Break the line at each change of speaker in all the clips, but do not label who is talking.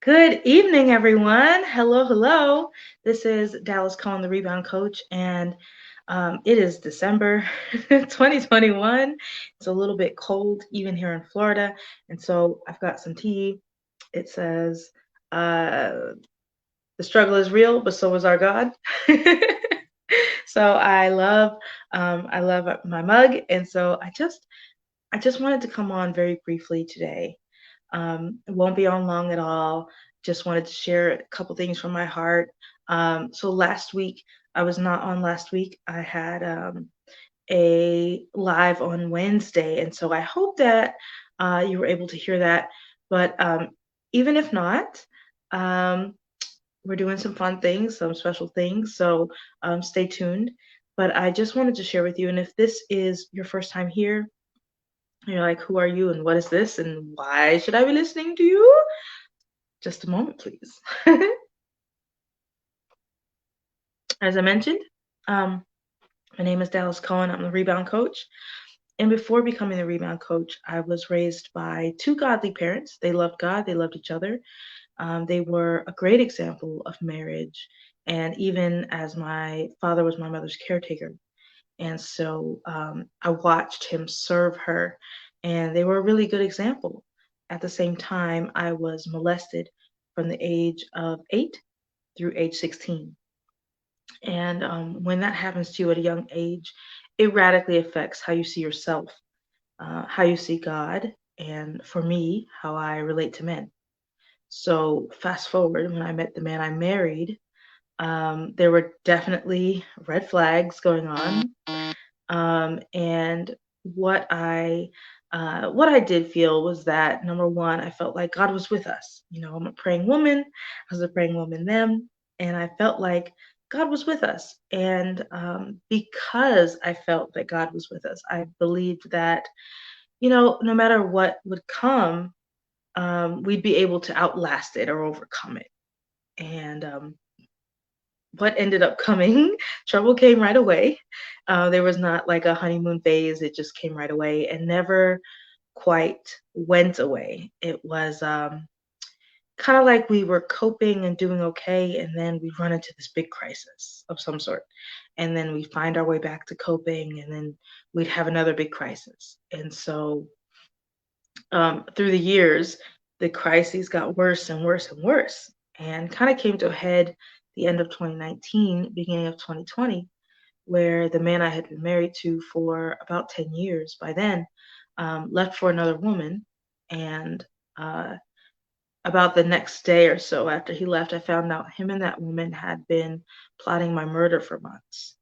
Good evening, everyone. Hello, hello. This is Dallas Cohen, the Rebound Coach, and it is December 2021. It's a little bit cold, even here in Florida, and so I've got some tea. It says, uh, "The struggle is real, but so is our God." So I love my mug, and so I just wanted to come on very briefly today. It won't be on long at all. Just wanted to share a couple things from my heart. So last week, I was not on last week. I had a live on Wednesday, and so I hope that you were able to hear that. But even if not, um, we're doing some fun things, some special things. So stay tuned. But I just wanted to share with you, and if this is your first time here, you're like, who are you and what is this and why should I be listening to you? Just a moment, please. As I mentioned, um, my name is Dallas Cohen. I'm the rebound coach. And before becoming the rebound coach, I was raised by two godly parents. They loved God, they loved each other. They were a great example of marriage. And even as my father was my mother's caretaker. And so I watched him serve her, and they were a really good example. At the same time, I was molested from the age of 8 through age 16. And when that happens to you at a young age, it radically affects how you see yourself, how you see God, and for me, how I relate to men. So, fast forward, when I met the man I married, there were definitely red flags going on. And what I did feel was that number one, I felt like God was with us. You know, I'm a praying woman. I was a praying woman then, and I felt like God was with us. And because I felt that God was with us, I believed that no matter what would come, we'd be able to outlast it or overcome it. And what ended up coming, trouble came right away. There was not like a honeymoon phase. It just came right away and never quite went away. It was kind of like we were coping and doing okay, and then we run into this big crisis of some sort. And then we find our way back to coping, and then we'd have another big crisis. And so through the years, the crises got worse and worse and worse, and kind of came to a head the end of 2019, beginning of 2020, where the man I had been married to for about 10 years by then left for another woman. And uh, about the next day or so after he left, I found out him and that woman had been plotting my murder for months.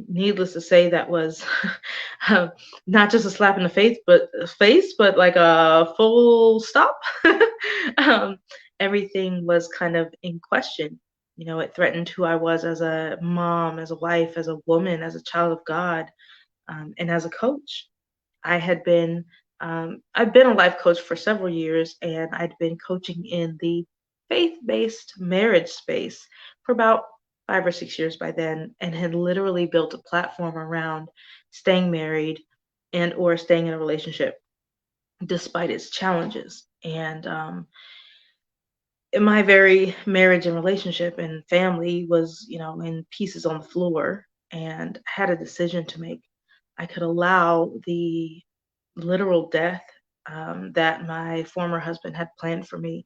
Needless to say, that was uh, not just a slap in the face, but like a full stop. um, Everything was kind of in question. You know, it threatened who I was as a mom, as a wife, as a woman, as a child of God, and as a coach. I had been I've been a life coach for several years, and I'd been coaching in the faith-based marriage space for about 5 or 6 years by then, and had literally built a platform around staying married and or staying in a relationship despite its challenges. And in my very marriage and relationship and family was, in pieces on the floor, and had a decision to make. I could allow the literal death that my former husband had planned for me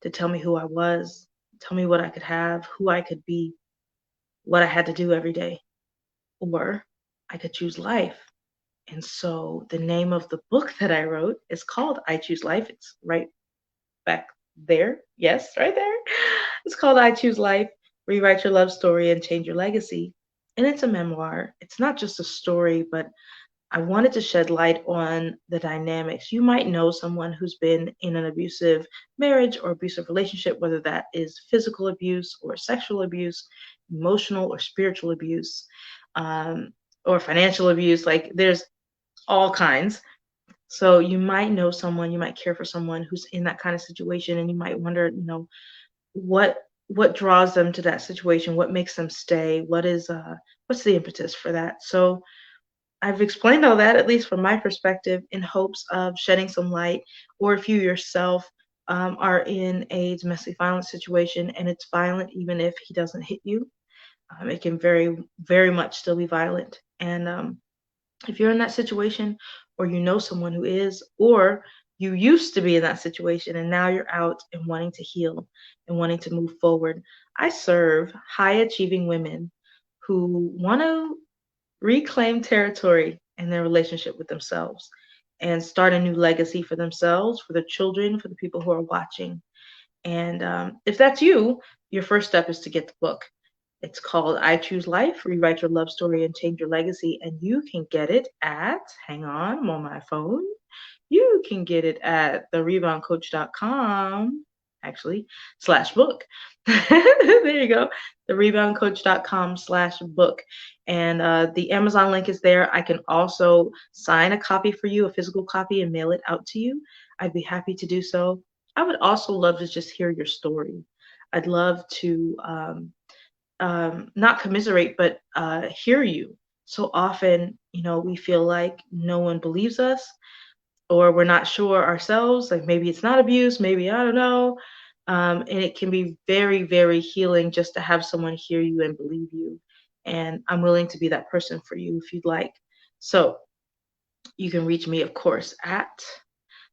to tell me who I was, tell me what I could have, who I could be, what I had to do every day. Or I could choose life. And so the name of the book that I wrote is called I Choose Life. It's right back there. Yes, right there. It's called I Choose Life, Rewrite Your Love Story and Change Your Legacy. And it's a memoir. It's not just a story, but I wanted to shed light on the dynamics. You might know someone who's been in an abusive marriage or abusive relationship, whether that is physical abuse or sexual abuse, emotional or spiritual abuse, um, or financial abuse. Like there's all kinds. So you might know someone, you might care for someone who's in that kind of situation, and you might wonder, what what draws them to that situation, what makes them stay, what's the impetus for that. So I've explained all that, at least from my perspective, in hopes of shedding some light, or if you yourself are in a domestic violence situation, and it's violent even if he doesn't hit you. It can very much still be violent. And if you're in that situation, or you know someone who is, or you used to be in that situation and now you're out and wanting to heal and wanting to move forward, I serve high achieving women who want to reclaim territory in their relationship with themselves and start a new legacy for themselves, for their children, for the people who are watching. And if that's you, your first step is to get the book. It's called I Choose Life, Rewrite Your Love Story and Change Your Legacy. And you can get it at, hang on, I'm on my phone. You can get it at thereboundcoach.com, actually, slash book. There you go. Thereboundcoach.com slash book. And the Amazon link is there. I can also sign a copy for you, a physical copy, and mail it out to you. I'd be happy to do so. I would also love to just hear your story. I'd love to not commiserate, but hear you. So often, we feel like no one believes us, or we're not sure ourselves. Like maybe it's not abuse, maybe I don't know. And it can be very, very healing just to have someone hear you and believe you. And I'm willing to be that person for you if you'd like. So you can reach me, of course, at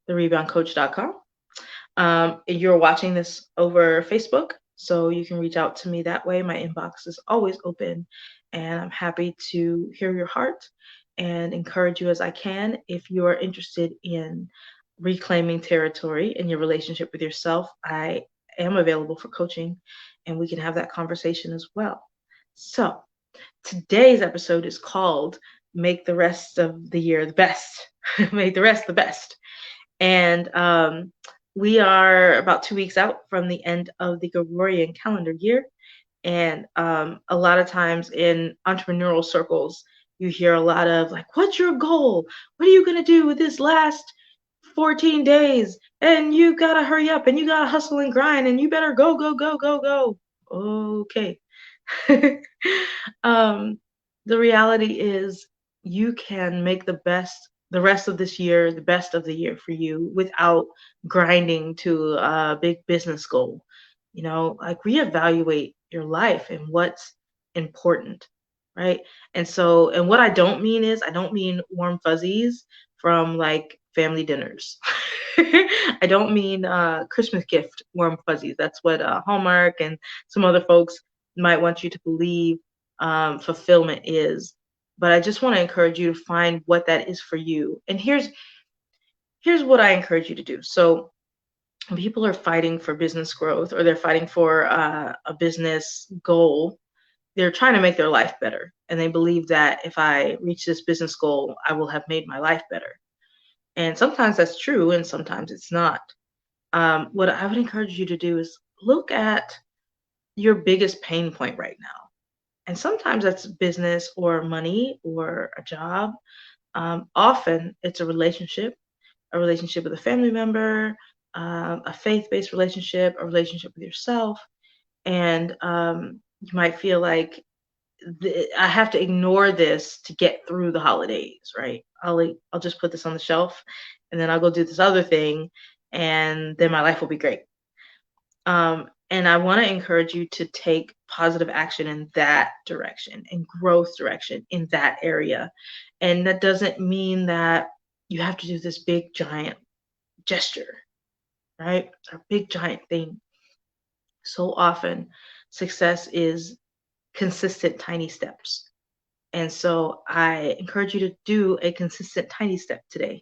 thereboundcoach.com. You're watching this over Facebook, so you can reach out to me that way. My inbox is always open, and I'm happy to hear your heart and encourage you as I can. If you are interested in reclaiming territory in your relationship with yourself, I am available for coaching, and we can have that conversation as well. So, today's episode is called Make the Rest of the Year the Best. Make the rest the best. And we are about 2 weeks out from the end of the Gregorian calendar year. And a lot of times in entrepreneurial circles, you hear a lot of like, what's your goal? What are you going to do with this last 14 days? And you got to hurry up and you got to hustle and grind and you better go, go, go, go, go. Okay. um, the reality is you can make the rest of this year the best of the year for you without grinding to a big business goal. Like reevaluate your life and what's important, right? And what I don't mean is I don't mean warm fuzzies from like family dinners. I don't mean Christmas gift warm fuzzies. That's what Hallmark and some other folks might want you to believe fulfillment is. But I just want to encourage you to find what that is for you. And here's what I encourage you to do. So when people are fighting for business growth, or they're fighting for a business goal, they're trying to make their life better. And they believe that if I reach this business goal, I will have made my life better. And sometimes that's true, and sometimes it's not. What I would encourage you to do is look at your biggest pain point right now. And sometimes that's business or money or a job. Often it's a relationship with a family member, a faith-based relationship, a relationship with yourself. And you might feel like I have to ignore this to get through the holidays, right? I'll just put this on the shelf, and then I'll go do this other thing, and then my life will be great. And I want to encourage you to take positive action in that direction and growth direction in that area. And that doesn't mean that you have to do this big giant gesture, right? Or big giant thing. So often success is consistent tiny steps. And so I encourage you to do a consistent tiny step today.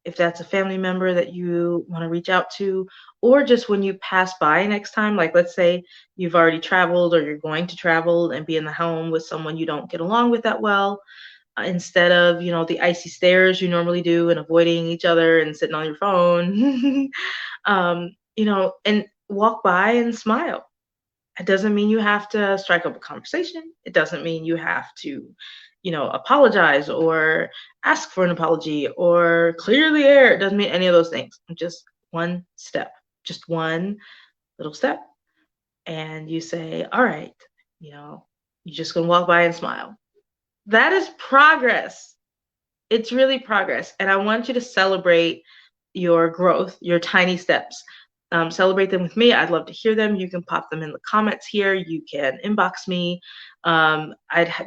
If that's a family member that you want to reach out to, or just when you pass by next time, like let's say you've already traveled or you're going to travel and be in the home with someone you don't get along with that well, instead of, the icy stares you normally do and avoiding each other and sitting on your phone, and walk by and smile. It doesn't mean you have to strike up a conversation. It doesn't mean you have to, apologize or ask for an apology or clear the air. It doesn't mean any of those things. Just one step, just one little step. And you say, all right, you're just going to walk by and smile. That is progress. It's really progress. And I want you to celebrate your growth, your tiny steps. Celebrate them with me. I'd love to hear them. You can pop them in the comments here. You can inbox me.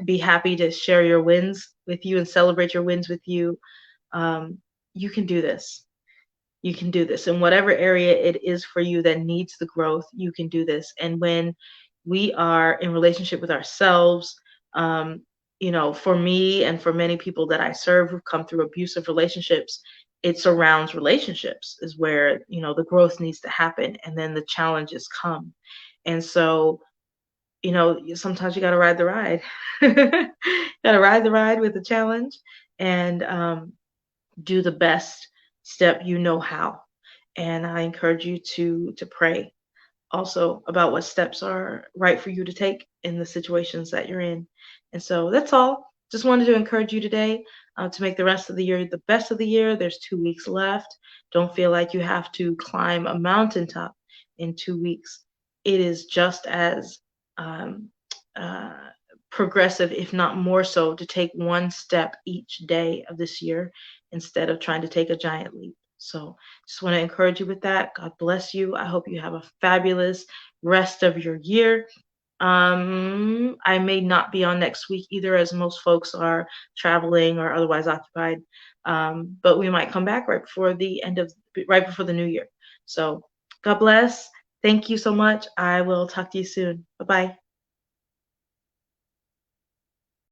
Be happy to share your wins with you and celebrate your wins with you. Um, you can do this. You can do this in whatever area it is for you that needs the growth. You can do this. And when we are in relationship with ourselves, um, for me and for many people that I serve who've come through abusive relationships, it surrounds relationships is where the growth needs to happen, and then the challenges come. And so, sometimes you got to ride the ride. Got to ride the ride with the challenge, and do the best step you know how. And I encourage you to pray also about what steps are right for you to take in the situations that you're in. And so that's all. Just wanted to encourage you today to make the rest of the year the best of the year. There's 2 weeks left. Don't feel like you have to climb a mountaintop in 2 weeks. It is just as um, uh, progressive, if not more so, to take one step each day of this year instead of trying to take a giant leap. So just want to encourage you with that. God bless you. I hope you have a fabulous rest of your year. I may not be on next week either, as most folks are traveling or otherwise occupied. But we might come back right before the new year. So God bless. Thank you so much. I will talk to you soon. Bye bye.